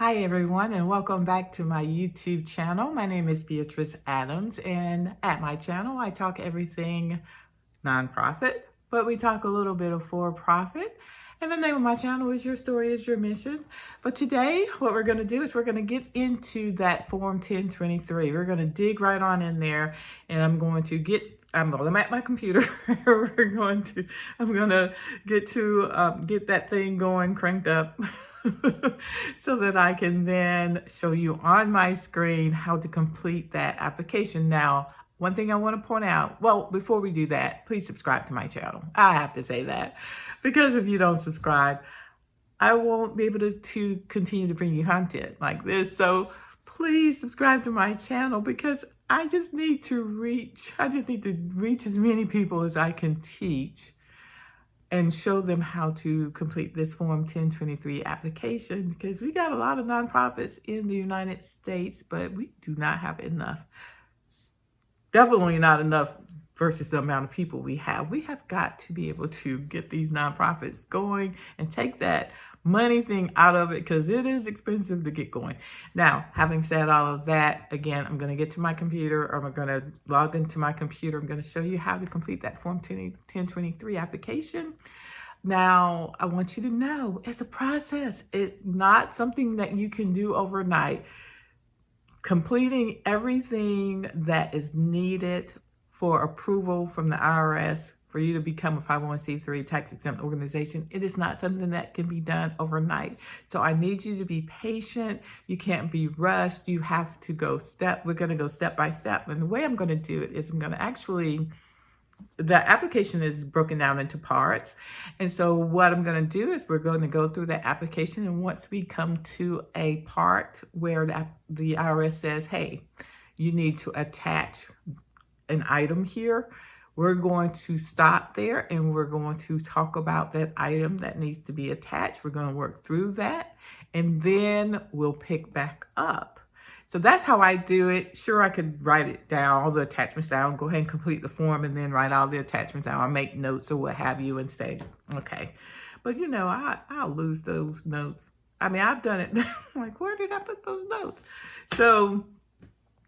Hi everyone, and welcome back to my YouTube channel. My name is Beatrice Adams, and at my channel I talk everything nonprofit, but we talk a little bit of for-profit. And the name of my channel is Your Story is Your Mission. But today what we're going to do is we're going to get into that Form 1023. We're going to dig right on in there, and I'm at my computer. I'm gonna get that thing going, cranked up, so that I can then show you on my screen how to complete that application. Now, one thing I want to point out, well, before we do that, please subscribe to my channel. I have to say that, because if you don't subscribe, I won't be able to continue to bring you content like this. So please subscribe to my channel, because I just need to reach as many people as I can teach and show them how to complete this Form 1023 application, because we got a lot of nonprofits in the United States, but we do not have enough. Definitely not enough versus the amount of people we have. We have got to be able to get these nonprofits going and take that money thing out of it, because it is expensive to get going. Now, having said all of that, again, I'm going to get to my computer, or I'm going to log into my computer. I'm going to show you how to complete that Form 1023 application. Now, I want you to know it's a process. It's not something that you can do overnight. Completing everything that is needed for approval from the IRS for you to become a 501c3 tax-exempt organization, it is not something that can be done overnight. So I need you to be patient. You can't be rushed. You have to we're going to go step by step. And the way I'm going to do it is the application is broken down into parts. And so what I'm going to do is we're going to go through the application. And once we come to a part where the IRS says, hey, you need to attach an item here, we're going to stop there and we're going to talk about that item that needs to be attached. We're going to work through that, and then we'll pick back up. So that's how I do it. Sure, I could write it down, all the attachments down, go ahead and complete the form, and then write all the attachments down. I make notes or what have you and say, okay. But I'll lose those notes. I mean, I've done it. I'm like, where did I put those notes? So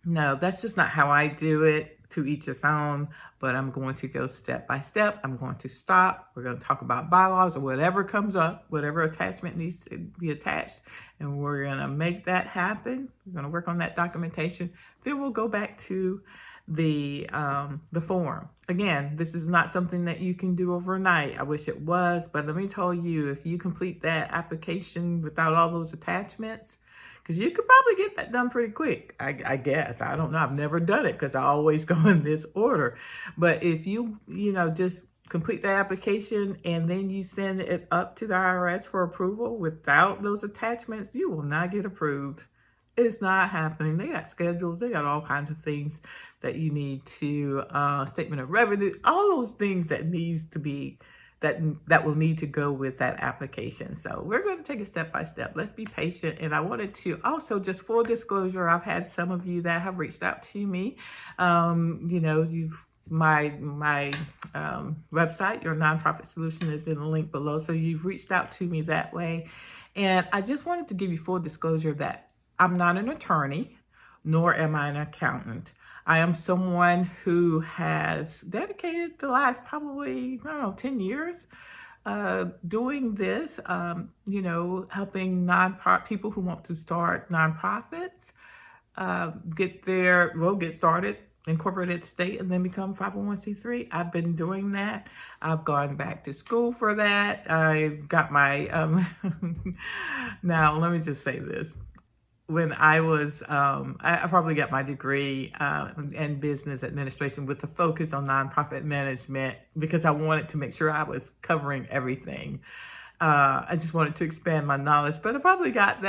no, that's just not how I do it. To each its own, but I'm going to go step by step. I'm going to stop. We're going to talk about bylaws or whatever comes up, whatever attachment needs to be attached, and we're going to make that happen. We're going to work on that documentation. Then we'll go back to the form. Again, this is not something that you can do overnight. I wish it was, but let me tell you, if you complete that application without all those attachments, because you could probably get that done pretty quick, I guess. I don't know. I've never done it because I always go in this order. But if you just complete the application and then you send it up to the IRS for approval without those attachments, you will not get approved. It's not happening. They got schedules. They got all kinds of things that you need to, statement of revenue, all those things that needs to be that will need to go with that application. So we're going to take it step by step. Let's be patient. And I wanted to also, just full disclosure, I've had some of you that have reached out to me. My website, Your Nonprofit Solution, is in the link below. So you've reached out to me that way. And I just wanted to give you full disclosure that I'm not an attorney, nor am I an accountant. I am someone who has dedicated the last probably, 10 years doing this, helping people who want to start nonprofits get started, incorporated the state, and then become 501c3. I've been doing that. I've gone back to school for that. I got my, now let me just say this. When I was, I probably got my degree in business administration with a focus on nonprofit management, because I wanted to make sure I was covering everything. I just wanted to expand my knowledge, but I probably got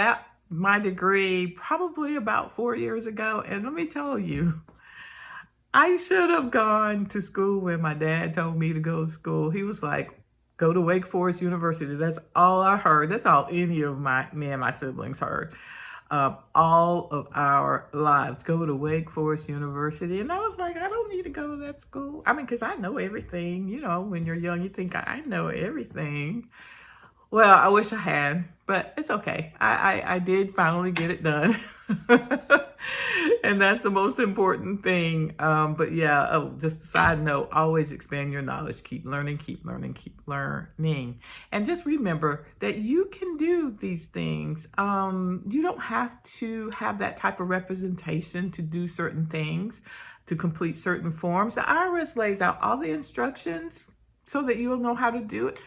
my degree probably about 4 years ago. And let me tell you, I should have gone to school when my dad told me to go to school. He was like, go to Wake Forest University. That's all I heard. That's all any of me and my siblings heard. All of our lives, go to Wake Forest University. And I was like, I don't need to go to that school. I mean, because I know everything. When you're young, you think I know everything. Well, I wish I had, but it's okay. I did finally get it done. And that's the most important thing. But yeah, oh, just a side note, always expand your knowledge. Keep learning, keep learning, keep learning. And just remember that you can do these things. You don't have to have that type of representation to do certain things, to complete certain forms. The IRS lays out all the instructions so that you'll know how to do it.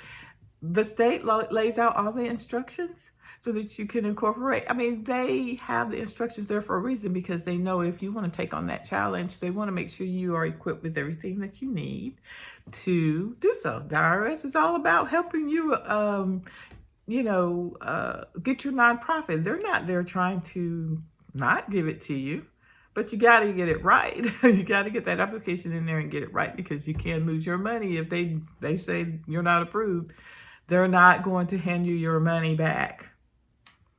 The state lays out all the instructions so that you can incorporate. I mean, they have the instructions there for a reason because they know if you want to take on that challenge, they want to make sure you are equipped with everything that you need to do so. The IRS is all about helping you, get your nonprofit. They're not there trying to not give it to you, but you got to get it right. You got to get that application in there and get it right because you can lose your money if they say you're not approved. They're not going to hand you your money back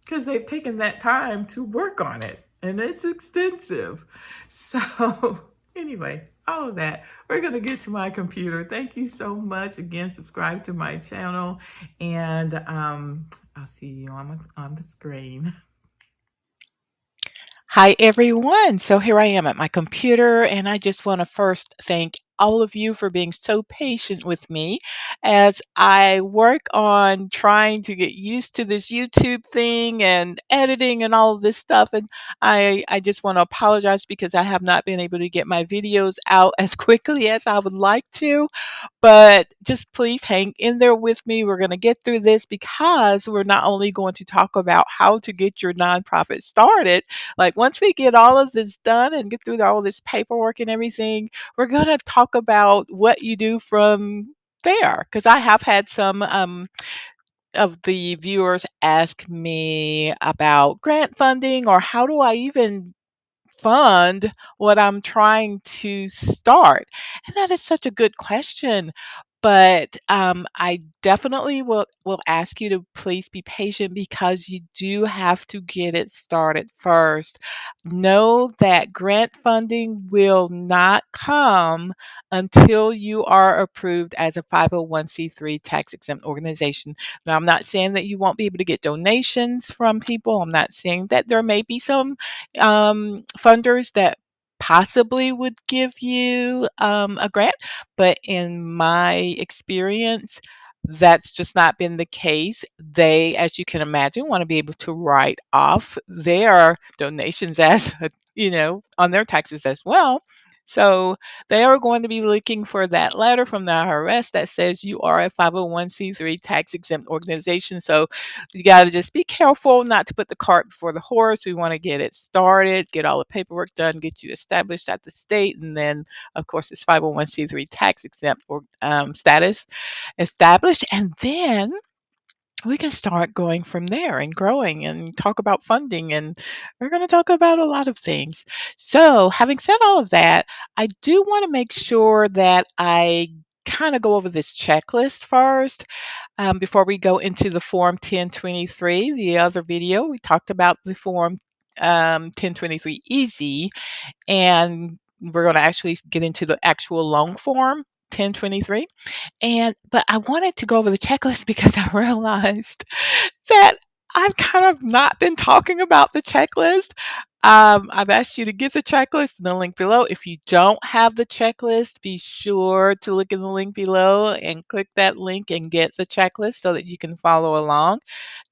because they've taken that time to work on it and it's extensive. So, anyway, all of that. We're going to get to my computer. Thank you so much. Again, subscribe to my channel and I'll see you on the screen. Hi, everyone. So here I am at my computer, and I just want to first thank all of you for being so patient with me as I work on trying to get used to this YouTube thing and editing and all of this stuff. And I just want to apologize because I have not been able to get my videos out as quickly as I would like to. But just please hang in there with me. We're going to get through this because we're not only going to talk about how to get your nonprofit started, like once we get all of this done and get through all this paperwork and everything, we're going to talk about what you do from there. Because I have had some of the viewers ask me about grant funding or how do I even fund what I'm trying to start? And that is such a good question. But I definitely will ask you to please be patient because you do have to get it started first. Know that grant funding will not come until you are approved as a 501c3 tax exempt organization. Now, I'm not saying that you won't be able to get donations from people. I'm not saying that there may be some funders that possibly would give you a grant, but in my experience, that's just not been the case. They, as you can imagine, want to be able to write off their donations as, on their taxes as well. So they are going to be looking for that letter from the IRS that says you are a 501c3 tax exempt organization. So you got to just be careful not to put the cart before the horse. We want to get it started, get all the paperwork done, get you established at the state, and then, of course, it's 501c3 tax exempt or status established. And then we can start going from there and growing and talk about funding. And we're going to talk about a lot of things. So, having said all of that, I do want to make sure that I kind of go over this checklist first before we go into the Form 1023. The other video, we talked about the Form 1023 Easy, and we're going to actually get into the actual long form 1023. But I wanted to go over the checklist because I realized that I've kind of not been talking about the checklist. I've asked you to get the checklist in the link below. If you don't have the checklist, be sure to look in the link below and click that link and get the checklist so that you can follow along.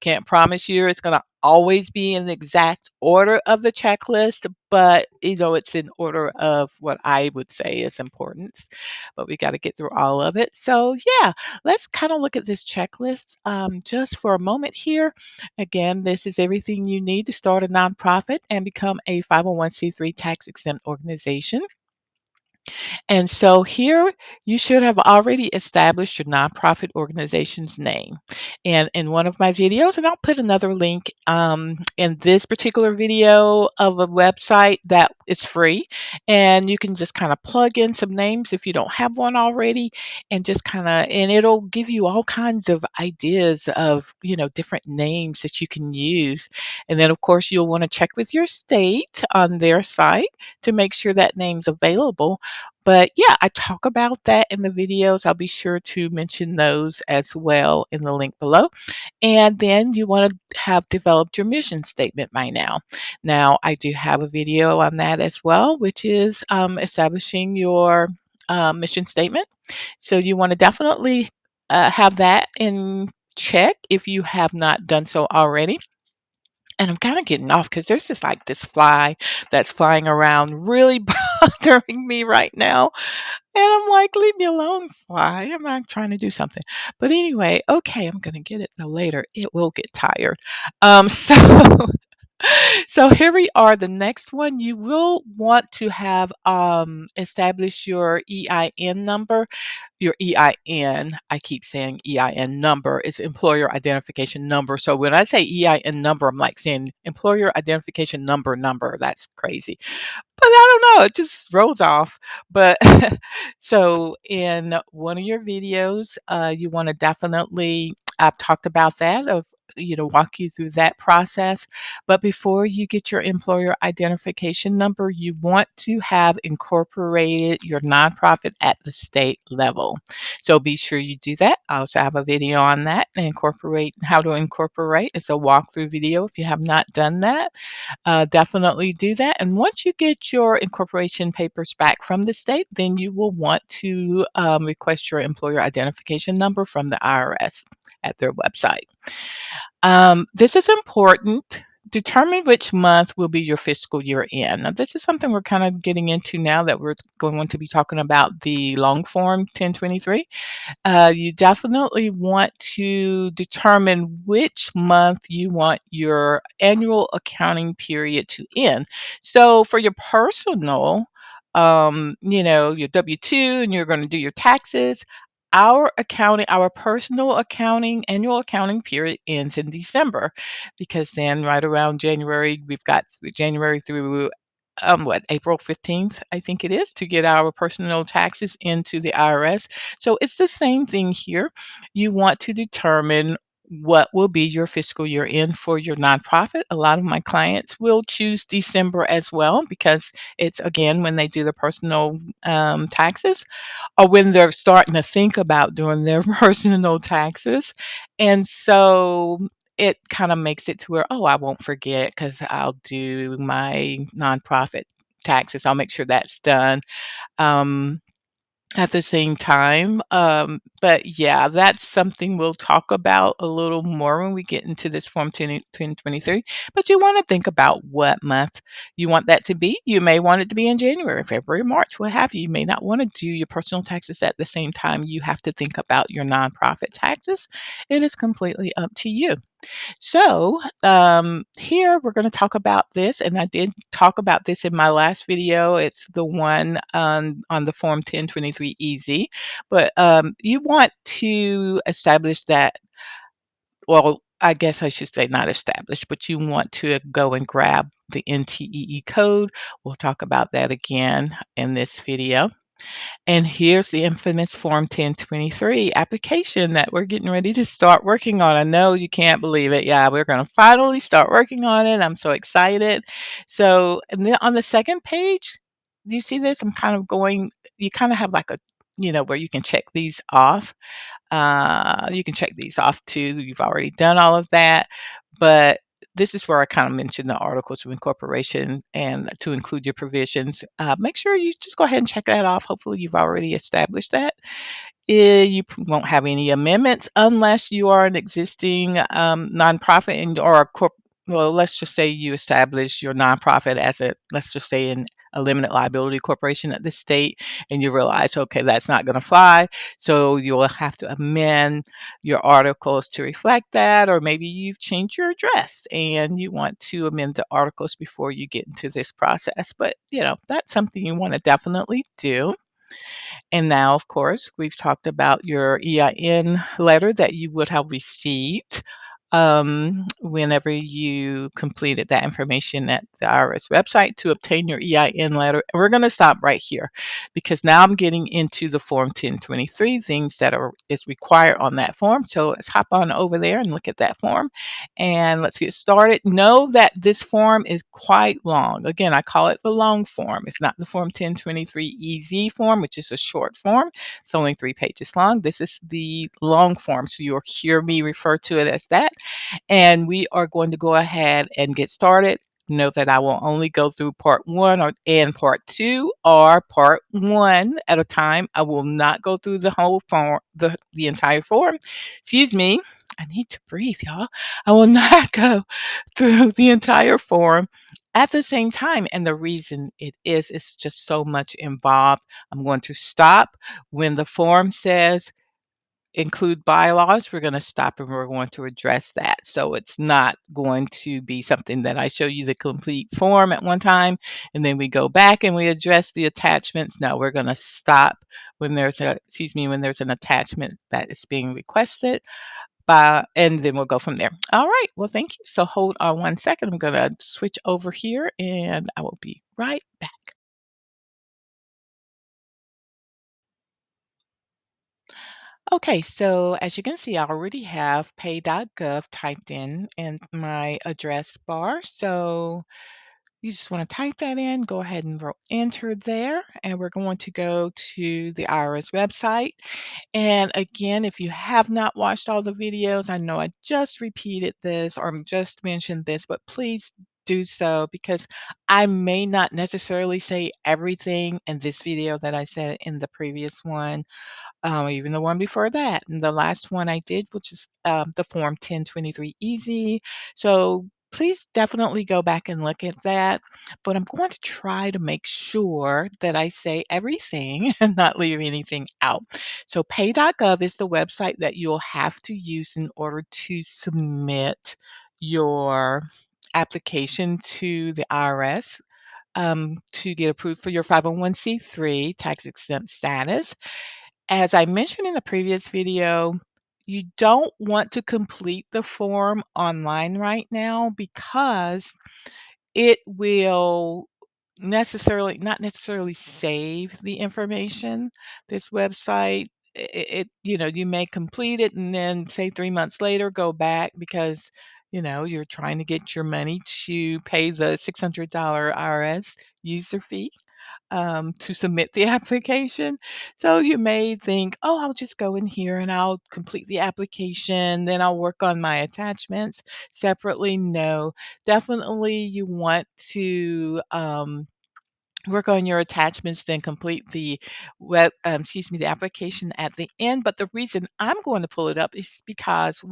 Can't promise you it's going to always be in the exact order of the checklist, but it's in order of what I would say is importance. But we got to get through all of it. So, yeah, let's kind of look at this checklist just for a moment here. Again, this is everything you need to start a nonprofit and become a 501c3 tax exempt organization. And so here you should have already established your nonprofit organization's name. And in one of my videos, and I'll put another link in this particular video of a website that is free. And you can just kind of plug in some names if you don't have one already, and just and it'll give you all kinds of ideas of, different names that you can use. And then, of course, you'll want to check with your state on their site to make sure that name's available. But yeah, I talk about that in the videos. I'll be sure to mention those as well in the link below. And then you want to have developed your mission statement by now. Now, I do have a video on that as well, which is establishing your mission statement. So you want to definitely have that in check if you have not done so already. And I'm kind of getting off because there's just like this fly that's flying around really bothering me right now. And I'm like, leave me alone, fly. I'm not trying to do something. But anyway, okay, I'm gonna get it though later. It will get tired. So so here we are. The next one, you will want to have established your EIN number. Your EIN, I keep saying EIN number, is employer identification number. So when I say EIN number, I'm like saying employer identification number. That's crazy. But I don't know, it just rolls off. But so in one of your videos, you want to definitely, I've talked about that of walk you through that process. But before you get your employer identification number, you want to have incorporated your nonprofit at the state level. So be sure you do that. I also have a video on that, incorporate how to incorporate. It's a walkthrough video if you have not done that. Definitely do that. And once you get your incorporation papers back from the state, then you will want to request your employer identification number from the IRS at their website. This is important. Determine which month will be your fiscal year end. Now, this is something we're kind of getting into now that we're going to be talking about the long form 1023. You definitely want to determine which month you want your annual accounting period to end. So for your personal, your W-2 and you're going to do your taxes, our personal accounting, annual accounting period ends in December because then right around January, we've got January through April 15th, I think it is, to get our personal taxes into the IRS. So it's the same thing here. You want to determine what will be your fiscal year end for your nonprofit. A lot of my clients will choose December as well because it's again when they do the personal taxes or when they're starting to think about doing their personal taxes. And so it kind of makes it to where, oh, I won't forget because I'll do my nonprofit taxes. I'll make sure that's done. Um, at the same time. But yeah, that's something we'll talk about a little more when we get into this Form 2023. But you want to think about what month you want that to be. You may want it to be in January, February, March, what have you. You may not want to do your personal taxes at the same time. You have to think about your nonprofit taxes. It is completely up to you. So, here we're going to talk about this, and I did talk about this in my last video. It's the one on the Form 1023 Easy, but you want to establish that, well, I guess I should say not establish, but you want to go and grab the NTEE code. We'll talk about that again in this video. And here's the infamous Form 1023 application that we're getting ready to start working on. I know you can't believe it. Yeah, we're going to finally start working on it. I'm so excited. So, and then on the second page, do you see this? I'm kind of going, you kind of have like a, where you can check these off. You can check these off too. You've already done all of that. But this is where I kind of mentioned the articles of incorporation and to include your provisions. Make sure you just go ahead and check that off. Hopefully, you've already established that. Won't have any amendments unless you are an existing nonprofit and or a corp. Well, let's just say you establish your nonprofit as a, let's just say, in a limited liability corporation at the state, and you realize, okay, that's not going to fly. So you'll have to amend your articles to reflect that, or maybe you've changed your address and you want to amend the articles before you get into this process. But, that's something you want to definitely do. And now, of course, we've talked about your EIN letter that you would have received whenever you completed that information at the IRS website to obtain your EIN letter. And we're going to stop right here because now I'm getting into the Form 1023 things that are is required on that form. So let's hop on over there and look at that form and let's get started. Know that this form is quite long. Again, I call it the long form. It's not the Form 1023 Easy form, which is a short form. It's only 3 pages long. This is the long form. So you'll hear me refer to it as that. And we are going to go ahead and get started. Note that I will only go through part one and part two or part one at a time. I will not go through the whole form, the entire form. Excuse me. I need to breathe, y'all. I will not go through the entire form at the same time. And the reason it is, it's just so much involved. I'm going to stop when the form says include bylaws. We're going to stop and we're going to address that. So it's not going to be something that I show you the complete form at one time and then we go back and we address the attachments. No, we're going to stop when there's when there's an attachment that is being requested by, and then we'll go from there. All right. Well, thank you. So hold on one second. I'm going to switch over here and I will be right back. Okay, so as you can see, I already have pay.gov typed in my address bar. So you just want to type that in, go ahead and enter there, and we're going to go to the IRS website. And again, if you have not watched all the videos, I know I just repeated this or just mentioned this, but please do so because I may not necessarily say everything in this video that I said in the previous one, even the one before that. And the last one I did, which is the Form 1023 Easy. So please definitely go back and look at that. But I'm going to try to make sure that I say everything and not leave anything out. So pay.gov is the website that you'll have to use in order to submit your application to the IRS to get approved for your 501c3 tax exempt status. As I mentioned in the previous video, you don't want to complete the form online right now because it will not necessarily save the information. This website, you may complete it and then say 3 months later, go back because, you're trying to get your money to pay the $600 IRS user fee to submit the application. So you may think, oh, I'll just go in here and I'll complete the application, then I'll work on my attachments separately. No, definitely you want to work on your attachments, then complete the the application at the end. But the reason I'm going to pull it up is because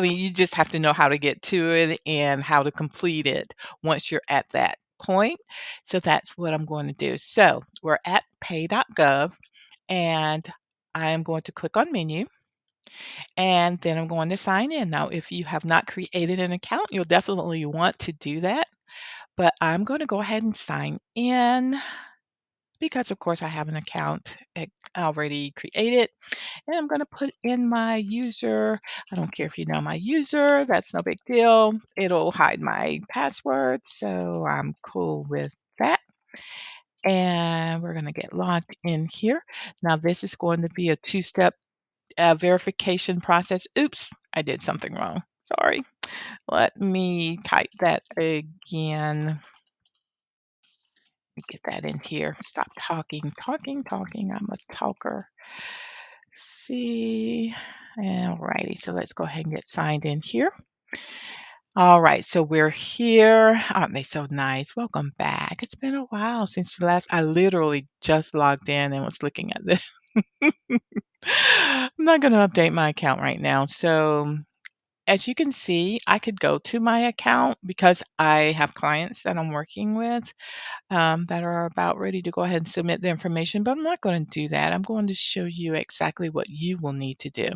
you just have to know how to get to it and how to complete it once you're at that point. So that's what I'm going to do. So we're at pay.gov and I am going to click on menu and then I'm going to sign in. Now, if you have not created an account, you'll definitely want to do that. But I'm going to go ahead and sign in because, of course, I have an account already created. And I'm going to put in my user. I don't care if you know my user, that's no big deal. It'll hide my password, so I'm cool with that. And we're going to get logged in here. Now, this is going to be a two-step verification process. Oops, I did something wrong. Sorry. Let me type that again. Let me get that in here. Stop talking. I'm a talker. See. Alrighty, so let's go ahead and get signed in here. All right, so we're here. Aren't they so nice? Welcome back. It's been a while since you last. I literally just logged in and was looking at this. I'm not going to update my account right now. So, as you can see, I could go to my account because I have clients that I'm working with that are about ready to go ahead and submit the information, but I'm not going to do that. I'm going to show you exactly what you will need to do.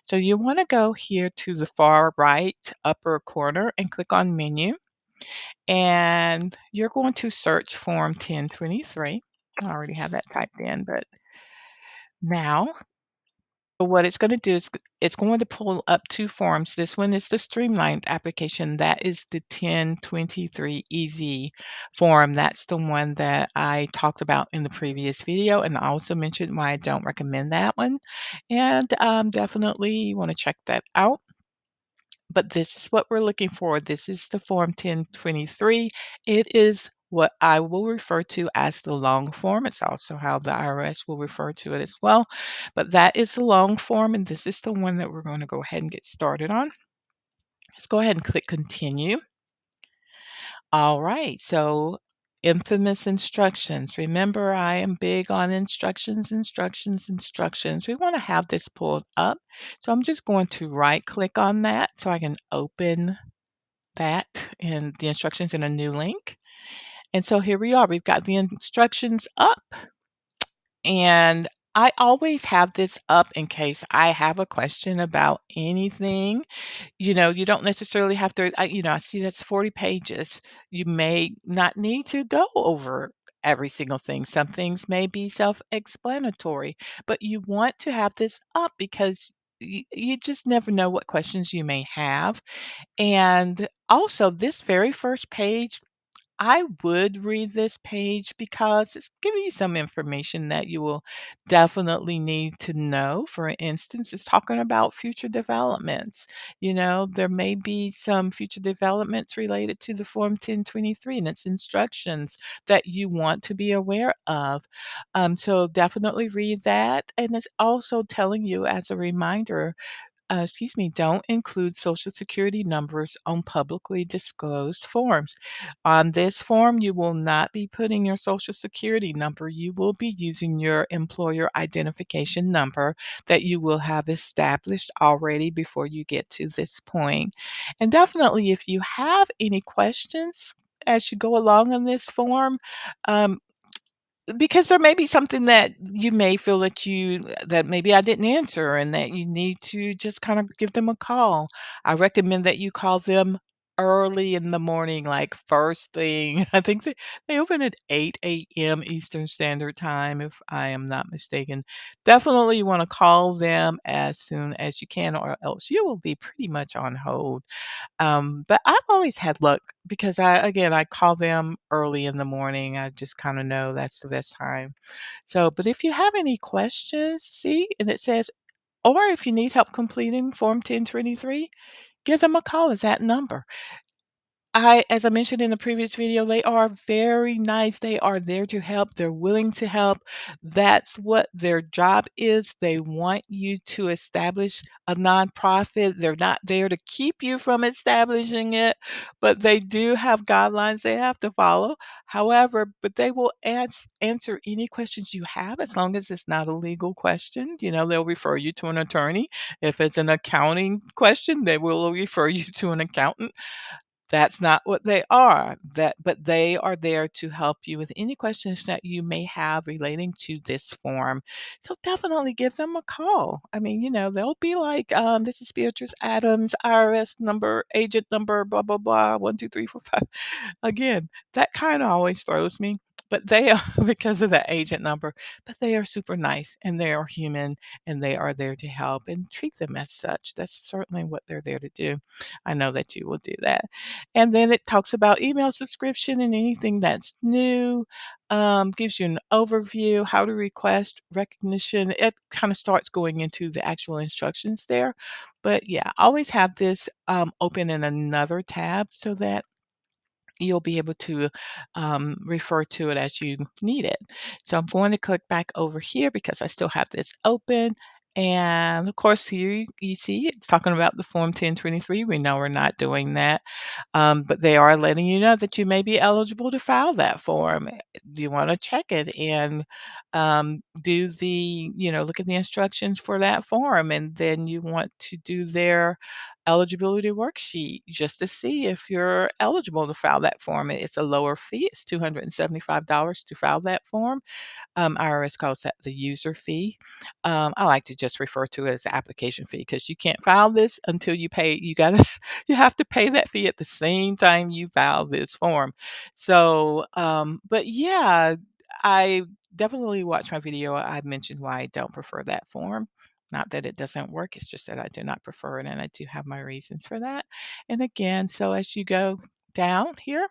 So you want to go here to the far right upper corner and click on menu, and you're going to search Form 1023. I already have that typed in, but now What it's gonna do is it's going to pull up 2 forms. This one is the streamlined application. That is the 1023 Easy form. That's the one that I talked about in the previous video, and I also mentioned why I don't recommend that one. And, definitely you wanna check that out. But this is what we're looking for. This is the Form 1023. It is what I will refer to as the long form. It's also how the IRS will refer to it as well. But that is the long form, and this is the one that we're going to go ahead and get started on. Let's go ahead and click continue. All right, so infamous instructions. Remember, I am big on instructions, instructions, instructions. We want to have this pulled up. So I'm just going to right click on that so I can open that and the instructions in a new link. And so here we are. We've got the instructions up, and I always have this up in case I have a question about anything. You don't necessarily have to, I see that's 40 pages. You may not need to go over every single thing. Some things may be self-explanatory, but you want to have this up because you just never know what questions you may have. And also, this very first page, I would read this page because it's giving you some information that you will definitely need to know. For instance, it's talking about future developments. There may be some future developments related to the Form 1023 and its instructions that you want to be aware of. So definitely read that. And it's also telling you as a reminder, don't include Social Security numbers on publicly disclosed forms. On this form, you will not be putting your Social Security number. You will be using your employer identification number that you will have established already before you get to this point. And definitely, if you have any questions as you go along on this form, um, because there may be something that you may feel that maybe I didn't answer and that you need to just kind of give them a call. I recommend that you call them early in the morning, like first thing. I think they open at 8 a.m. Eastern Standard Time, if I am not mistaken. Definitely you want to call them as soon as you can, or else you will be pretty much on hold. But I've always had luck because I call them early in the morning. I just kind of know that's the best time. So, but if you have any questions, see, and it says, or if you need help completing Form 1023, give them a call at that number. As I mentioned in the previous video, they are very nice. They are there to help. They're willing to help. That's what their job is. They want you to establish a nonprofit. They're not there to keep you from establishing it, but they do have guidelines they have to follow. However, but they will answer any questions you have as long as it's not a legal question. They'll refer you to an attorney. If it's an accounting question, they will refer you to an accountant. That's not what they are. But they are there to help you with any questions that you may have relating to this form. So definitely give them a call. I mean, they'll be like, this is Beatrice Adams, IRS number, agent number, blah, blah, blah, 1, 2, 3, 4, 5. Again, that kind of always throws me. But they are because of the agent number, but they are super nice and they are human and they are there to help and treat them as such. That's certainly what they're there to do. I know that you will do that. And then it talks about email subscription and anything that's new, gives you an overview, how to request recognition. It kind of starts going into the actual instructions there. But yeah, always have this open in another tab so that you'll be able to refer to it as you need it. So I'm going to click back over here because I still have this open. And of course, here you see it's talking about the Form 1023. We know we're not doing that, but they are letting you know that you may be eligible to file that form. You want to check it and look at the instructions for that form, and then you want to do their eligibility worksheet just to see if you're eligible to file that form. It's a lower fee. It's $275 to file that form. IRS calls that the user fee. I like to just refer to it as the application fee because you can't file this until you pay. You have to pay that fee at the same time you file this form. So, but yeah, I definitely watch my video. I mentioned why I don't prefer that form. Not that it doesn't work, it's just that I do not prefer it, and I do have my reasons for that. And again, so as you go down here,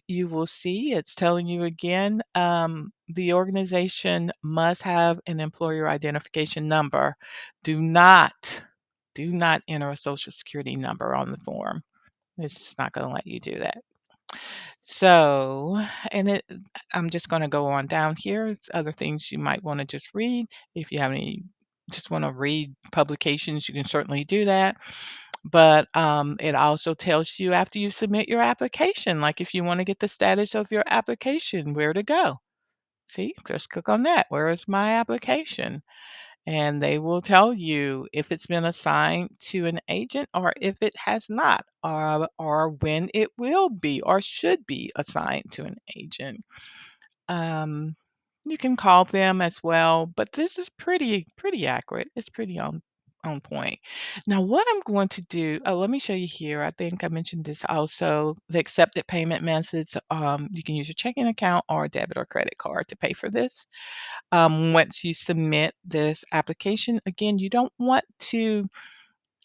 you will see it's telling you again, the organization must have an employer identification number. Do not, do not enter a social security number on the form. It's just not going to let you do that. So, and it, I'm just going to go on down here. It's other things you might want to just read. If you have any, just want to read publications, you can certainly do that. But it also tells you after you submit your application, like if you want to get the status of your application, where to go. See, just click on that. Where is my application? And they will tell you if it's been assigned to an agent or if it has not, or when it will be or should be assigned to an agent. Um, you can call them as well, but this is pretty accurate. It's pretty on point. Now, what I'm going to do, oh, let me show you here. I think I mentioned this also. The accepted payment methods. You can use your checking account or debit or credit card to pay for this. Once you submit this application, again, you don't want to.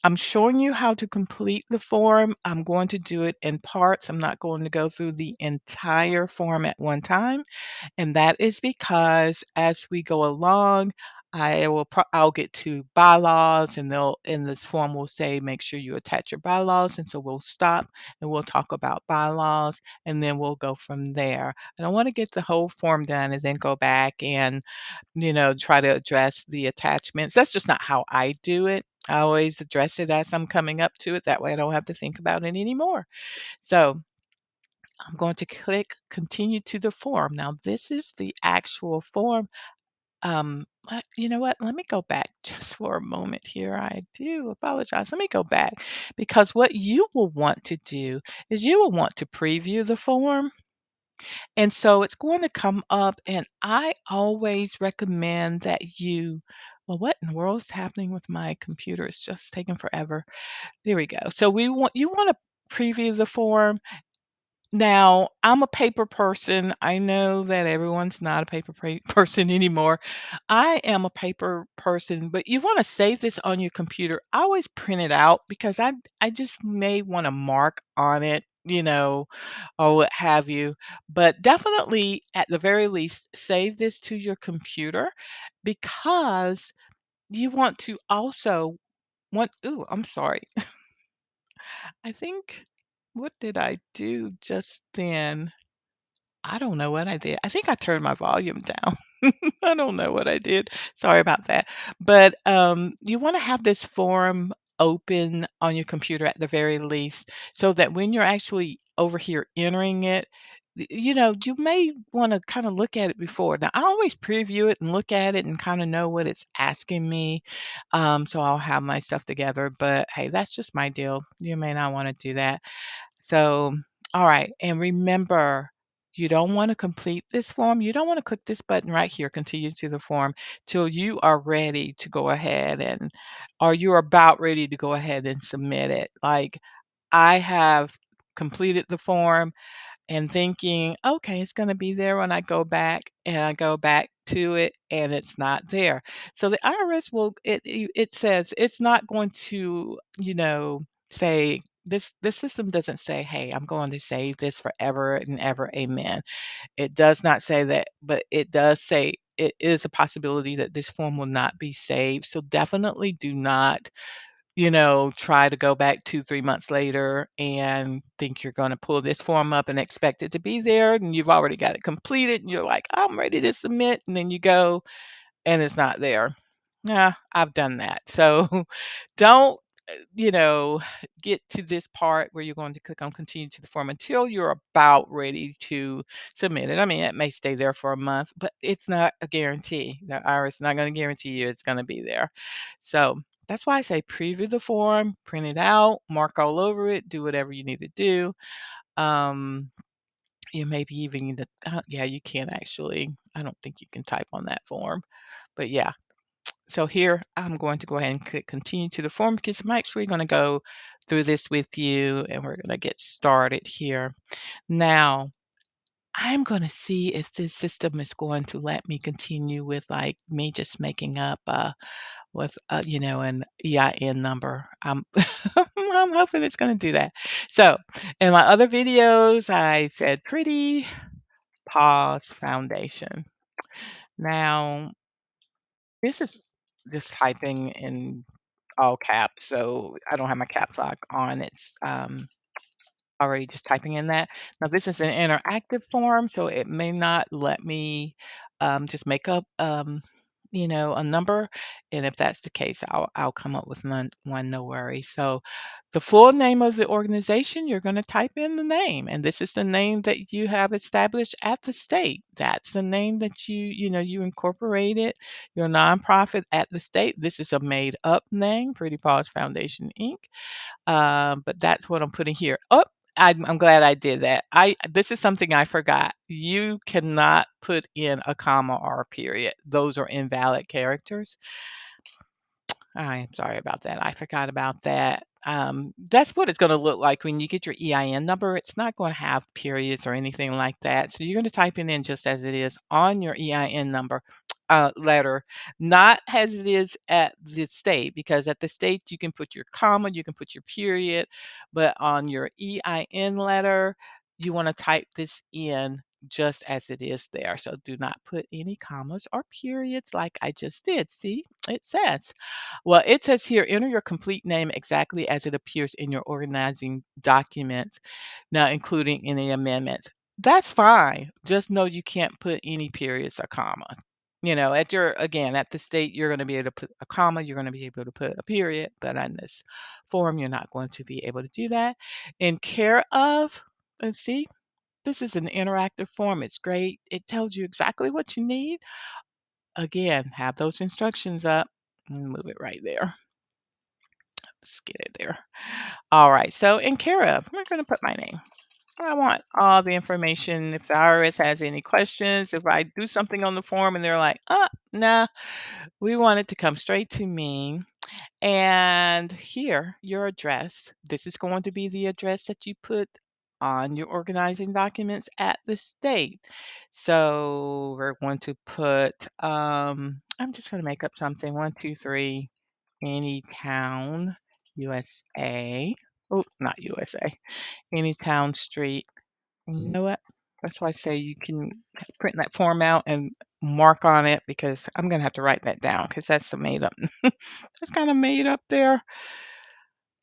I'm showing you how to complete the form. I'm going to do it in parts. I'm not going to go through the entire form at one time. And that is because as we go along, I'll get to bylaws and they'll in this form will say make sure you attach your bylaws. And so we'll stop and we'll talk about bylaws and then we'll go from there. I don't want to get the whole form done and then go back and try to address the attachments. That's just not how I do it. I always address it as I'm coming up to it. That way I don't have to think about it anymore. So I'm going to click continue to the form. Now, this is the actual form. You know what? Let me go back just for a moment here. I do apologize. Let me go back because what you will want to do is you will want to preview the form. And so it's going to come up, and I always recommend that well, what in the world is happening with my computer? It's just taking forever. There we go. So you want to preview the form. Now, I'm a paper person. I know that everyone's not a person anymore. I am a paper person, but you want to save this on your computer. I always print it out because I just may want to mark on it, or what have you. But definitely, at the very least, save this to your computer because you want to also ooh, I'm sorry. I think, what did I do just then? I don't know what I did. I think I turned my volume down. I don't know what I did. Sorry about that. But you want to have this form open on your computer at the very least so that when you're actually over here entering it, you may want to kind of look at it before. Now, I always preview it and look at it and kind of know what it's asking me. So I'll have my stuff together. But hey, that's just my deal. You may not want to do that. So, all right. And remember, you don't want to complete this form. You don't want to click this button right here, continue to the form, till you are ready to go ahead or you're about ready to go ahead and submit it. Like I have completed the form and thinking, okay, it's going to be there when I go back and I go back to it and it's not there. So the IRS it says it's not going to, say this system doesn't say, hey, I'm going to save this forever and ever. Amen. It does not say that, but it does say it is a possibility that this form will not be saved. So definitely do not try to go back 2, 3 months later and think you're gonna pull this form up and expect it to be there, and you've already got it completed, and you're like, "I'm ready to submit," and then you go, and it's not there. Yeah, I've done that. So, don't, you know, get to this part where you're going to click on continue to the form until you're about ready to submit it. I mean, it may stay there for a month, but it's not a guarantee. The IRS is not going to guarantee you it's going to be there. So that's why I say preview the form, print it out, mark all over it, do whatever you need to do. Um, you maybe even need to, yeah, you can actually. I don't think you can type on that form, but yeah, so here I'm going to go ahead and click continue to the form because I'm actually going to go through this with you and we're going to get started here. Now, I'm going to see if this system is going to let me continue with like me just making up with, an EIN number. I'm hoping it's gonna do that. So, in my other videos, I said pretty pause foundation. Now, this is just typing in all caps, so I don't have my caps lock on. It's, already just typing in that. Now, this is an interactive form, so it may not let me just make up, a number. And if that's the case, I'll come up with one, no worry. So, the full name of the organization, you're going to type in the name, and this is the name that you have established at the state. That's the name that you incorporated your nonprofit at the state. This is a made up name, Pretty Paws Foundation Inc. But that's what I'm putting here. Oh, I'm glad I did that. This is something I forgot. You cannot put in a comma or a period. Those are invalid characters. I'm sorry about that. I forgot about that. That's what it's going to look like when you get your EIN number. It's not going to have periods or anything like that. So you're going to type it in just as it is on your EIN number letter, not as it is at the state, because at the state you can put your comma, you can put your period, but on your EIN letter, you want to type this in just as it is there. So do not put any commas or periods like I just did. See, it says. Well, it says here, enter your complete name exactly as it appears in your organizing documents, now including any amendments. That's fine. Just know you can't put any periods or commas. At the state, you're going to be able to put a comma, you're going to be able to put a period, but on this form, you're not going to be able to do that. In care of, let's see, this is an interactive form. It's great. It tells you exactly what you need. Again, have those instructions up and move it right there. Let's get it there. All right. So in care of, I'm going to put my name. I want all the information. If the IRS has any questions, if I do something on the form and they're like, nah, we want it to come straight to me. And here, your address. This is going to be the address that you put on your organizing documents at the state. So we're going to put, I'm just going to make up something 123 Anytown, USA. Oh, not USA. Anytown Street. And you know what? That's why I say you can print that form out and mark on it, because I'm going to have to write that down because that's a made up. That's kind of made up there.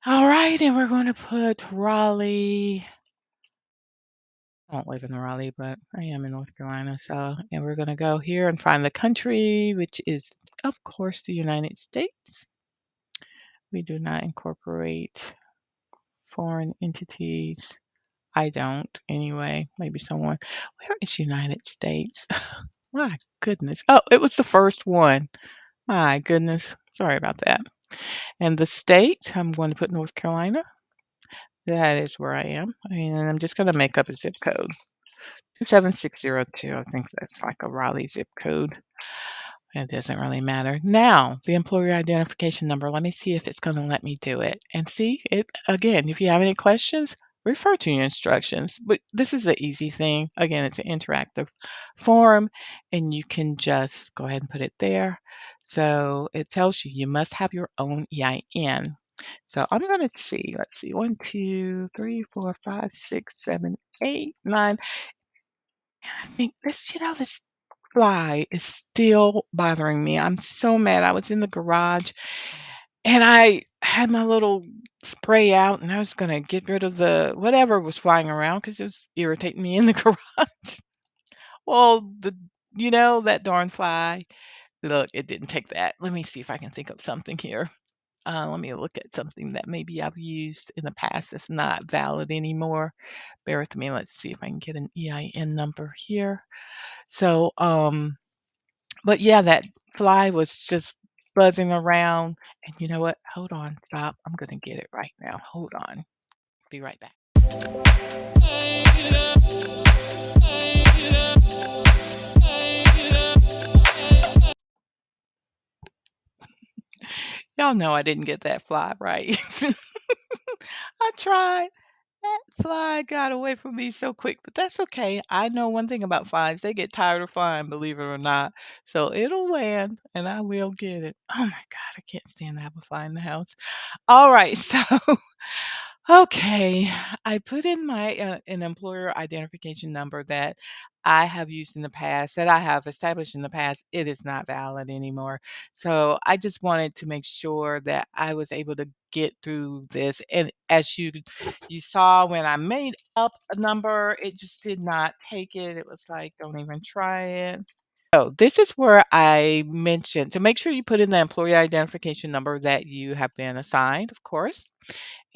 All right, and we're going to put Raleigh. I don't live in Raleigh, but I am in North Carolina. So, and we're going to go here and find the country, which is, of course, the United States. We do not incorporate foreign entities. I don't, anyway. Maybe someone. Where is United States? My goodness. Oh, it was the first one. My goodness. Sorry about that. And the state, I'm going to put North Carolina. That is where I am. And I'm just going to make up a zip code. 27602. I think that's like a Raleigh zip code. It doesn't really matter. Now, the employer identification number. Let me see if it's going to let me do it. And see, it again, if you have any questions, refer to your instructions. But this is the easy thing. Again, it's an interactive form, and you can just go ahead and put it there. So it tells you you must have your own EIN. So I'm going to see. Let's see. 1, 2, 3, 4, 5, 6, 7, 8, 9. I think this fly is still bothering me. I'm so mad. I was in the garage and I had my little spray out and I was gonna get rid of the whatever was flying around because it was irritating me in the garage. Well, that darn fly. Look, it didn't take that. Let me see if I can think of something here. Let me look at something that maybe I've used in the past that's not valid anymore. Bear with me. Let's see if I can get an EIN number here. So, but yeah, that fly was just buzzing around. And you know what? Hold on, stop. I'm gonna get it right now. Hold on. Be right back. Y'all know I didn't get that fly right. I tried. Fly got away from me so quick, but that's okay. I know one thing about flies, they get tired of flying, believe it or not. So it'll land and I will get it. Oh my God, I can't stand to have a fly in the house. All right, so okay, I put in my an employer identification number that I have used in the past, that I have established in the past. It is not valid anymore. So I just wanted to make sure that I was able to get through this. And as you saw when I made up a number, it just did not take it. It was like, don't even try it. So this is where I mentioned to make sure you put in the employee identification number that you have been assigned, of course,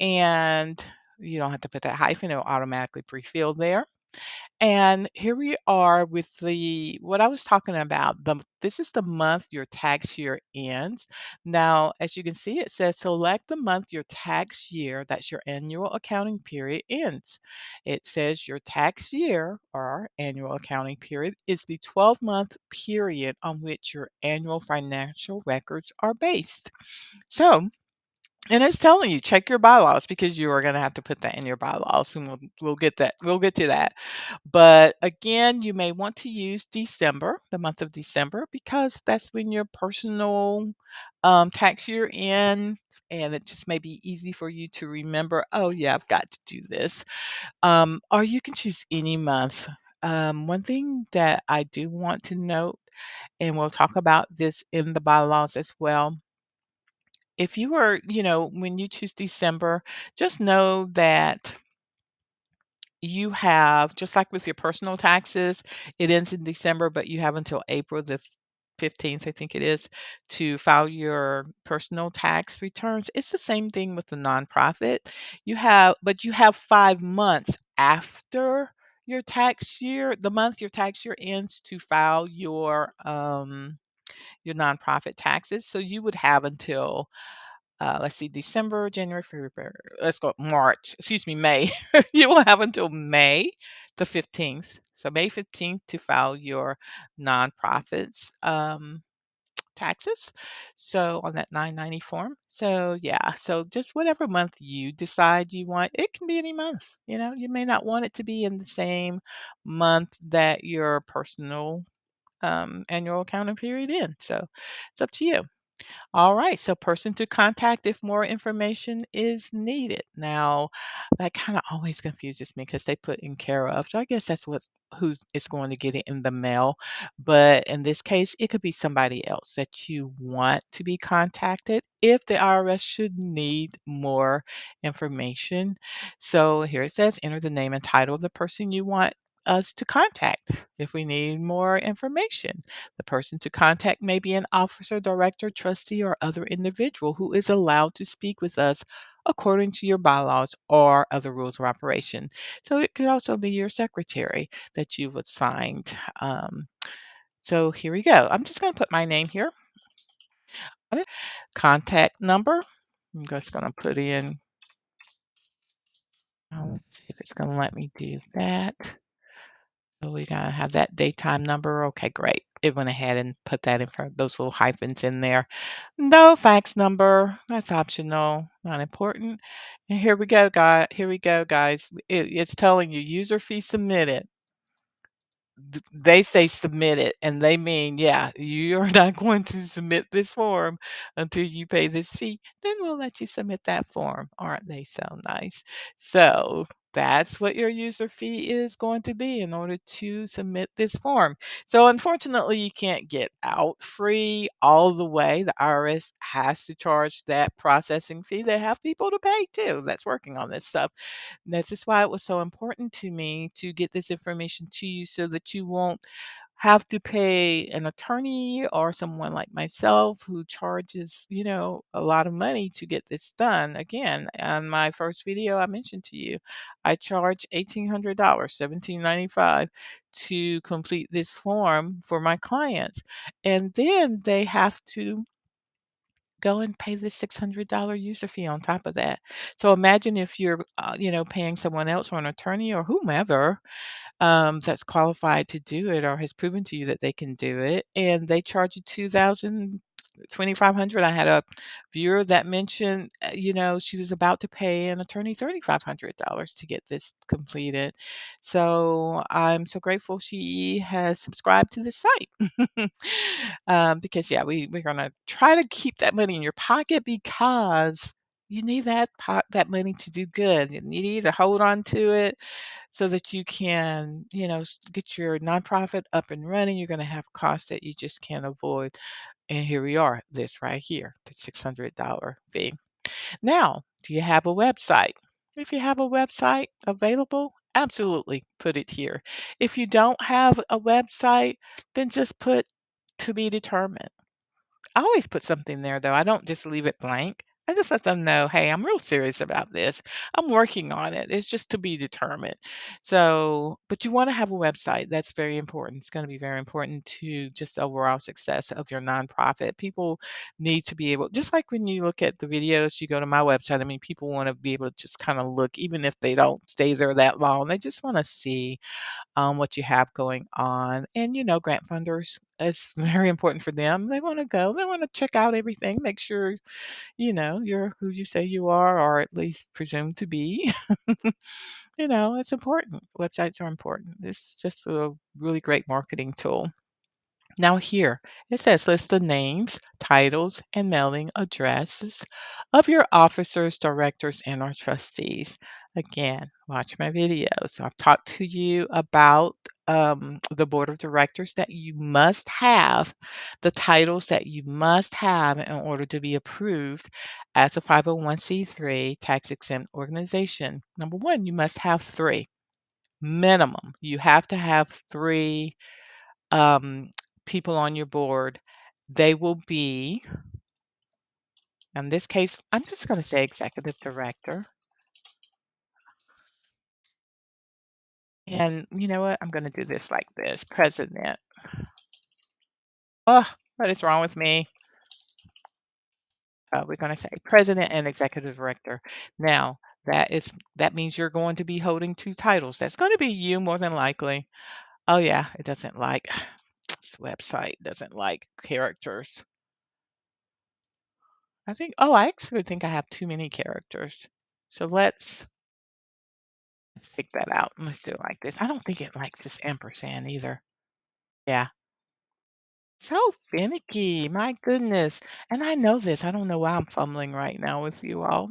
and you don't have to put that hyphen, it'll automatically pre-fill there. And here we are with the what I was talking about. This is the month your tax year ends. Now, as you can see, it says select the month your tax year, that's your annual accounting period, ends. It says your tax year or annual accounting period is the 12-month period on which your annual financial records are based. So and it's telling you, check your bylaws because you are gonna have to put that in your bylaws, and we'll get that. We'll get to that. But again, you may want to use December, the month of December, because that's when your personal tax year ends, and it just may be easy for you to remember. Oh yeah, I've got to do this. Or you can choose any month. One thing that I do want to note, and we'll talk about this in the bylaws as well, if you were, when you choose December, just know that you have, just like with your personal taxes, it ends in December, but you have until April the 15th, I think it is, to file your personal tax returns. It's the same thing with the nonprofit. But you have 5 months after the month your tax year ends to file your nonprofit taxes. So you would have until let's see, December, January, February. Let's go March. Excuse me, May. You will have until May the 15th. So May 15th to file your nonprofits taxes. So on that 990 form. So yeah, so just whatever month you decide you want, it can be any month. You may not want it to be in the same month that your personal annual accounting period ends. So it's up to you. All right, so person to contact if more information is needed. Now, that kind of always confuses me because they put in care of. So I guess that's who's is going to get it in the mail. But in this case, it could be somebody else that you want to be contacted if the IRS should need more information. So here it says enter the name and title of the person you want us to contact if we need more information. The person to contact may be an officer, director, trustee, or other individual who is allowed to speak with us according to your bylaws or other rules of operation. So it could also be your secretary that you've assigned. So here we go. I'm just going to put my name here. Contact number. I'm just going to put in, let's see if it's going to let me do that. So we gotta have that daytime number. Okay, great. It went ahead and put that in front, those little hyphens in there. No fax number. That's optional, not important. And here we go, guys. Here we go, guys. It's telling you user fee submitted. They say submit it, and they mean, yeah, you're not going to submit this form until you pay this fee. Then we'll let you submit that form. Aren't they so nice? So that's what your user fee is going to be in order to submit this form. So unfortunately, you can't get out free all the way. The IRS has to charge that processing fee. They have people to pay too that's working on this stuff. This is why it was so important to me to get this information to you so that you won't have to pay an attorney or someone like myself who charges, a lot of money to get this done. Again, on my first video I mentioned to you, I charge $1,800, 1795 to complete this form for my clients. And then they have to go and pay the $600 user fee on top of that. So imagine if you're, paying someone else or an attorney or whomever that's qualified to do it or has proven to you that they can do it, and they charge you $2,500. I had a viewer that mentioned, she was about to pay an attorney $3,500 to get this completed. So I'm so grateful she has subscribed to the site. Because yeah, we're gonna try to keep that money in your pocket because you need that money to do good. You need to hold on to it so that you can, get your nonprofit up and running. You're going to have costs that you just can't avoid. And here we are, this right here, the $600 fee. Now, do you have a website? If you have a website available, absolutely put it here. If you don't have a website, then just put to be determined. I always put something there though. I don't just leave it blank. I just let them know, hey, I'm real serious about this. I'm working on it. It's just to be determined. So, but you want to have a website. That's very important. It's going to be very important to just the overall success of your nonprofit. People need to be able, just like when you look at the videos, you go to my website. I mean, people want to be able to just kind of look, even if they don't stay there that long. They just want to see what you have going on. And, grant funders, it's very important for them. They want to go, they want to check out everything, make sure, you're who you say you are, or at least presumed to be. It's important. Websites are important. It's just a really great marketing tool. Now here, it says list the names, titles, and mailing addresses of your officers, directors, and or trustees. Again, watch my videos. I've talked to you about the board of directors that you must have, the titles that you must have in order to be approved as a 501c3 tax-exempt organization. Number one, you must have three minimum. You have to have three um, people on your board. They will be, in this case, I'm just going to say executive director. And you know what? I'm going to do this like this president. Oh, what is wrong with me? We're going to say president and executive director. Now, that means you're going to be holding two titles. That's going to be you more than likely. Oh yeah, it doesn't like this website doesn't like characters. I actually think I have too many characters. So let's take that out. Let's do it like this. I don't think it likes this ampersand either. Yeah. So finicky. My goodness. And I know this. I don't know why I'm fumbling right now with you all.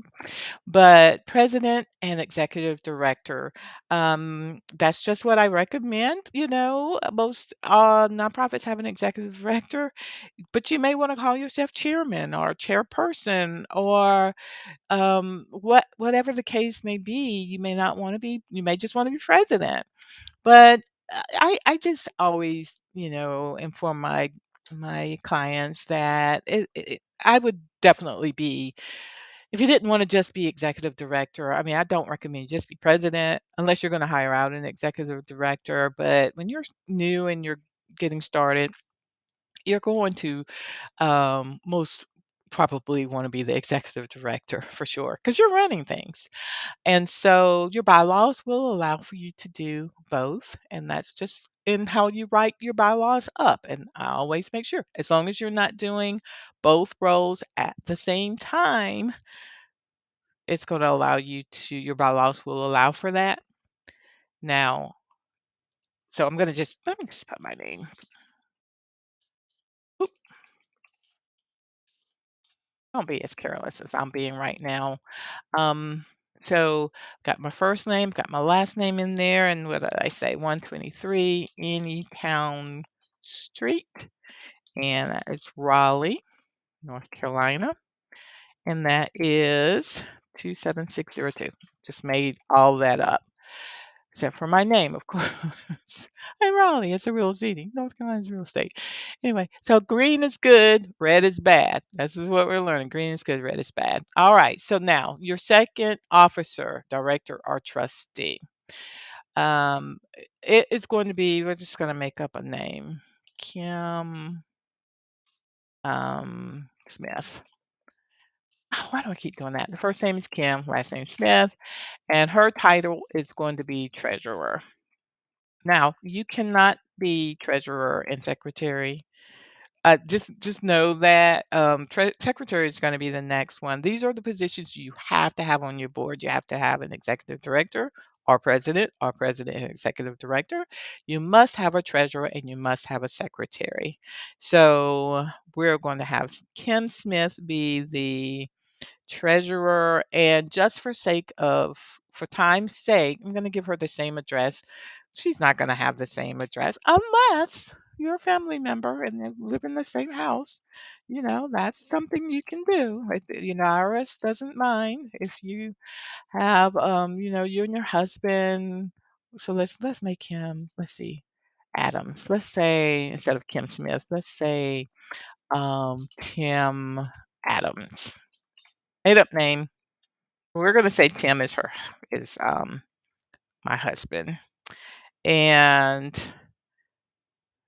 But president and executive director, that's just what I recommend. Most nonprofits have an executive director, but you may want to call yourself chairman or chairperson or whatever the case may be. You may not want to be, you may just want to be president. But I just always, inform my clients that I would definitely be, if you didn't want to just be executive director, I mean, I don't recommend you just be president unless you're going to hire out an executive director. But when you're new and you're getting started, you're going to most probably want to be the executive director for sure because you're running things. And so your bylaws will allow for you to do both. And that's just in how you write your bylaws up. And I always make sure, as long as you're not doing both roles at the same time, it's going to allow you to, your bylaws will allow for that. Now, so let me just put my name. Oop, don't be as careless as I'm being right now. Um, so got my first name, got my last name in there, and what did I say? 123 Anytown Street, and that is Raleigh, North Carolina, and that is 27602. Just made all that up. Except for my name, of course. And Raleigh, it's a real city. North Carolina's a real state. Anyway, so green is good, red is bad. This is what we're learning. Green is good, red is bad. All right. So now your second officer, director, or trustee. It's going to be, we're just going to make up a name. Kim Smith. Why do I keep doing that? The first name is Kim, last name Smith, and her title is going to be treasurer. Now, you cannot be treasurer and secretary just know that secretary is going to be the next one. These are the positions you have to have on your board. You have to have an executive director or president and executive director. You must have a treasurer and you must have a secretary. So we're going to have Kim Smith be the treasurer, and just for time's sake, I'm going to give her the same address. She's not going to have the same address unless you're a family member and they live in the same house. That's something you can do. IRS doesn't mind if you have, you and your husband. So let's make him. Let's see, Adams. Let's say instead of Kim Smith, let's say Tim Adams. Made up name. We're gonna say Tim is my husband. And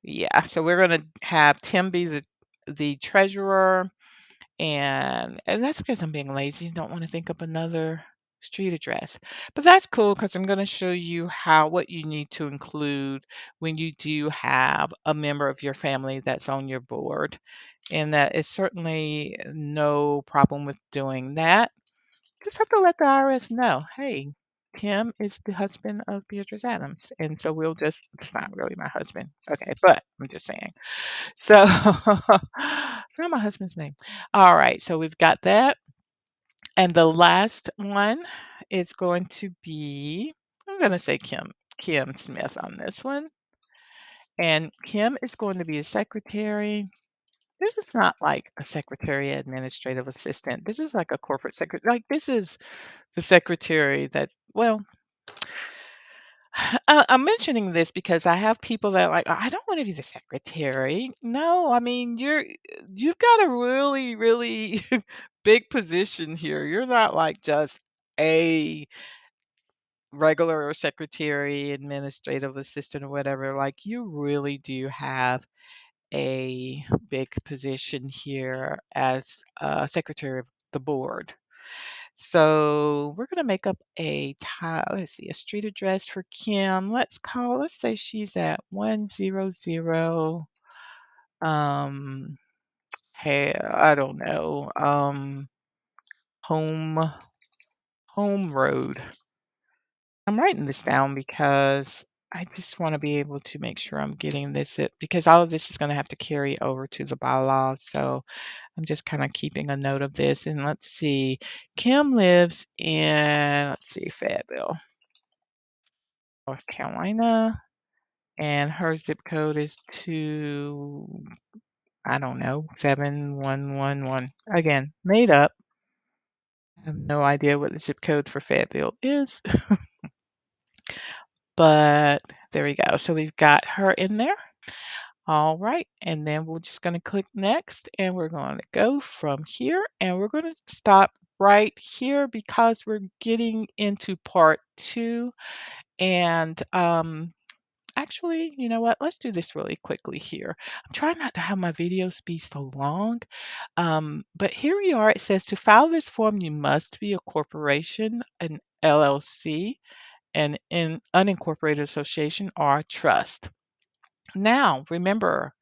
yeah, so we're gonna have Tim be the treasurer, and that's because I'm being lazy and don't want to think up another street address. But that's cool because I'm gonna show you what you need to include when you do have a member of your family that's on your board. And that is certainly no problem with doing that. Just have to let the IRS know, hey, Tim is the husband of Beatrice Adams. And so it's not really my husband. Okay, but I'm just saying. So it's not my husband's name. All right, so we've got that. And the last one is going to be, I'm going to say Kim Smith on this one. And Kim is going to be a secretary. This is not like a secretary administrative assistant. This is like a corporate secretary. Like this is the secretary that, well, I'm mentioning this because I have people that are like, I don't want to be the secretary. No, I mean, you've got a really, really big position here. You're not like just a regular secretary, administrative assistant, or whatever. Like, you really do have a big position here as secretary of the board. So we're gonna make up let's see, a street address for Kim. Let's say she's at 100, hey, I don't know, home, home road. I'm writing this down because I just want to be able to make sure I'm getting because all of this is going to have to carry over to the bylaws. So I'm just kind of keeping a note of this. And let's see, Kim lives in, let's see, Fayetteville, North Carolina, and her zip code is I don't know, 7111. Again, made up. I have no idea what the zip code for Fayetteville is, but there we go. So we've got her in there. All right, and then we're just going to click next, and we're going to go from here, and we're going to stop right here because we're getting into part 2. And actually, you know what? Let's do this really quickly here. I'm trying not to have my videos be so long. But here we are. It says to file this form, you must be a corporation, an LLC, an unincorporated association, or a trust. Now, remember,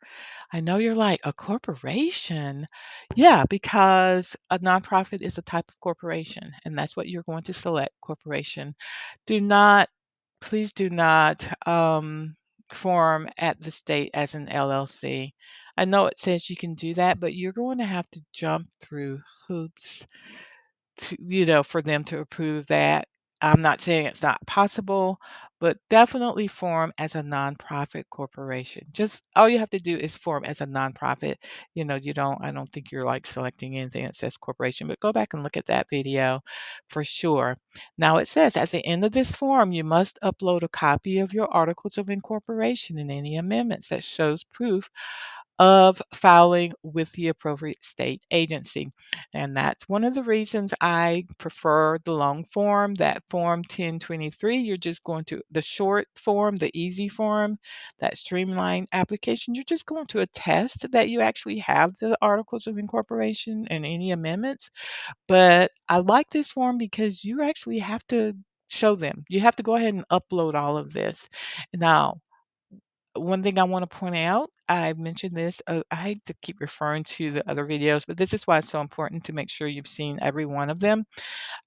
I know you're like, a corporation? Yeah, because a nonprofit is a type of corporation, and that's what you're going to select, corporation. Do not, please do not form at the state as an LLC. I know it says you can do that, but you're going to have to jump through hoops for them to approve that. I'm not saying it's not possible, but definitely form as a nonprofit corporation. Just all you have to do is form as a nonprofit. I don't think you're like selecting anything that says corporation, but go back and look at that video for sure. Now it says at the end of this form, you must upload a copy of your articles of incorporation and any amendments that shows proof of filing with the appropriate state agency. And that's one of the reasons I prefer the long form, that form 1023. You're just going to the short form, the easy form, that streamlined application. You're just going to attest that you actually have the articles of incorporation and any amendments. But I like this form because you actually have to show them. You have to go ahead and upload all of this. Now, one thing I want to point out, I mentioned this, I hate to keep referring to the other videos, but this is why it's so important to make sure you've seen every one of them.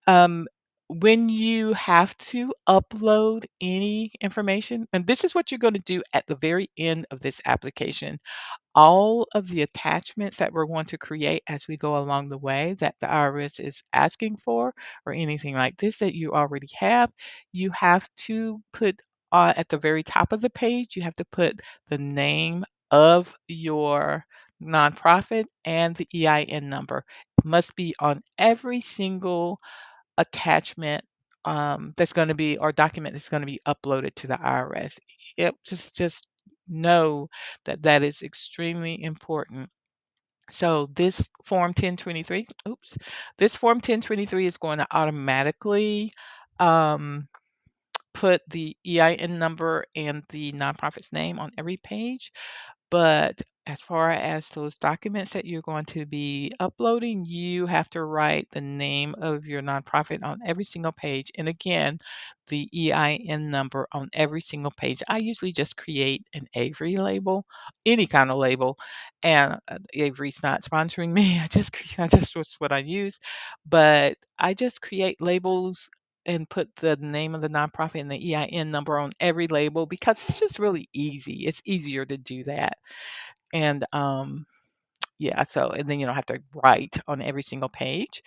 Um, when you have to upload any information, and this is what you're going to do at the very end of this application, all of the attachments that we're going to create as we go along the way that the IRS is asking for, or anything like this that you already have, you have to put at the very top of the page, you have to put the name of your nonprofit and the EIN number. It must be on every single attachment that's going to be or document that's going to be uploaded to the IRS. Yep, just know that that is extremely important. So this form 1023, oops, this form 1023 is going to automatically um, put the EIN number and the nonprofit's name on every page. But as far as those documents that you're going to be uploading, you have to write the name of your nonprofit on every single page. And again, the EIN number on every single page. I usually just create an Avery label, any kind of label. And Avery's not sponsoring me. I just was what I use. But I just create labels and put the name of the nonprofit and the EIN number on every label because it's just really easy. It's easier to do that. And yeah, so and then you don't have to write on every single page.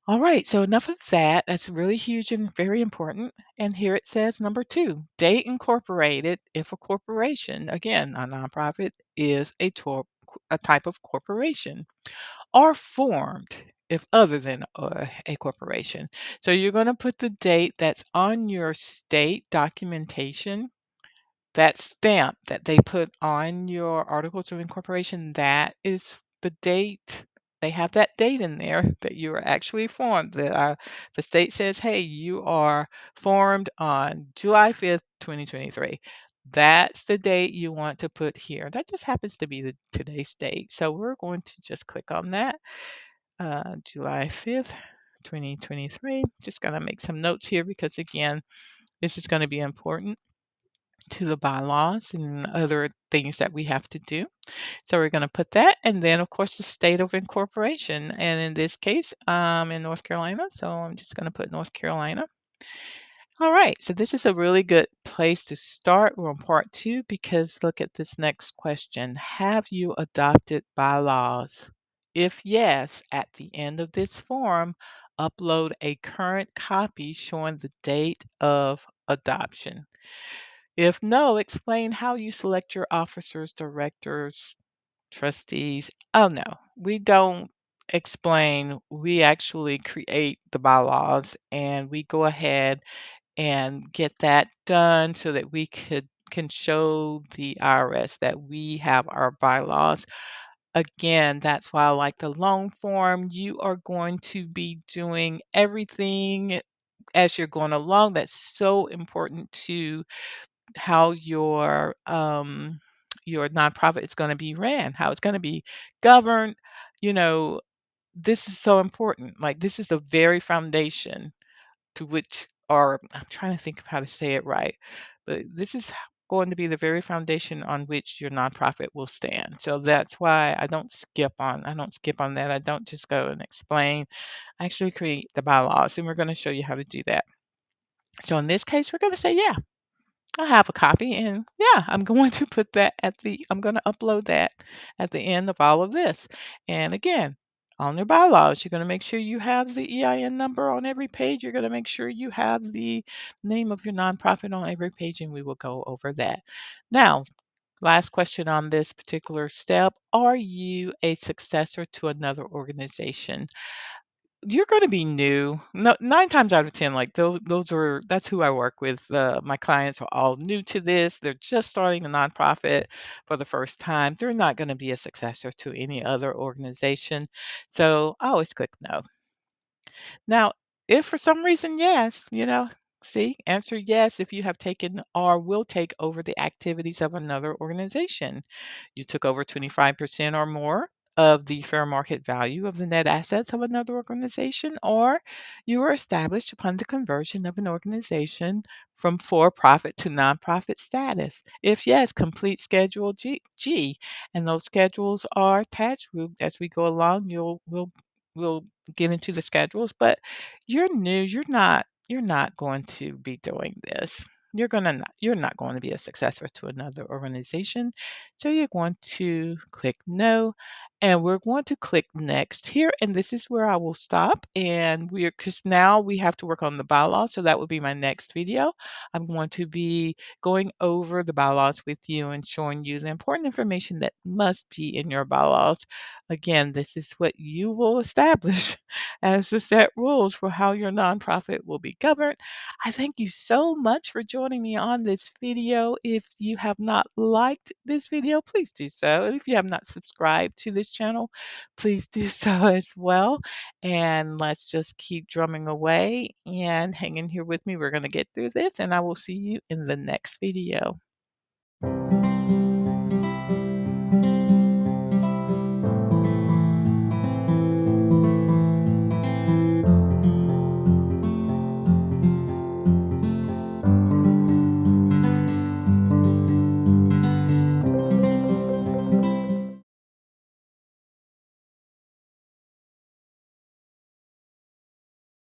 All right, so enough of that. That's really huge and very important. And here it says number two, date incorporated if a corporation, again, a nonprofit is a type of corporation, are formed if other than a corporation. So you're going to put the date that's on your state documentation, that stamp that they put on your articles of incorporation, that is the date. They have that date in there that you are actually formed. The state says, hey, you are formed on July 5th, 2023. That's the date you want to put here. That just happens to be the today's date. So we're going to just click on that, July 5th, 2023. Just going to make some notes here because, again, this is going to be important to the bylaws and other things that we have to do. So we're going to put that, and then of course the state of incorporation. And in this case, I'm in North Carolina, so I'm just going to put North Carolina. All right, so this is a really good place to start. We're on part two because look at this next question. Have you adopted bylaws? If yes, at the end of this form, upload a current copy showing the date of adoption. If no, explain how you select your officers, directors, trustees. Oh, no, we don't explain. We actually create the bylaws and we go ahead and get that done so that we can show the IRS that we have our bylaws. Again, that's why I like the long form. You are going to be doing everything as you're going along. That's so important to how your nonprofit is going to be ran, how it's going to be governed. You know, this is so important. Like this is the very foundation to which, or I'm trying to think of how to say it right, but this is going to be the very foundation on which your nonprofit will stand. So that's why I don't skip on that. I don't just go and explain. I actually create the bylaws, and we're going to show you how to do that. So in this case, we're going to say, yeah, I have a copy and yeah, I'm going to upload that at the end of all of this. And again, on your bylaws, you're going to make sure you have the EIN number on every page. You're going to make sure you have the name of your nonprofit on every page, and we will go over that. Now, last question on this particular step. Are you a successor to another organization? You're gonna be new. No, 9 times out of 10, like, that's who I work with. My clients are all new to this. They're just starting a nonprofit for the first time. They're not gonna be a successor to any other organization. So, I always click no. Now, if for some reason, yes, see, answer yes if you have taken or will take over the activities of another organization. You took over 25% or more of the fair market value of the net assets of another organization, or you are established upon the conversion of an organization from for profit to nonprofit status. If yes, complete Schedule G, and those schedules are attached. As we go along, we'll get into the schedules. But you're new. You're not going to be doing this. You're not going to be a successor to another organization. So you're going to click no, and we're going to click next here, and this is where I will stop. And we're because now we have to work on the bylaws, so that would be my next video. I'm going to be going over the bylaws with you and showing you the important information that must be in your bylaws. Again, this is what you will establish as the set rules for how your nonprofit will be governed. I thank you so much for joining me on this video. If you have not liked this video, please do so. And if you have not subscribed to this channel, please do so as well. And let's just keep drumming away and hang in here with me. We're going to get through this, and I will see you in the next video.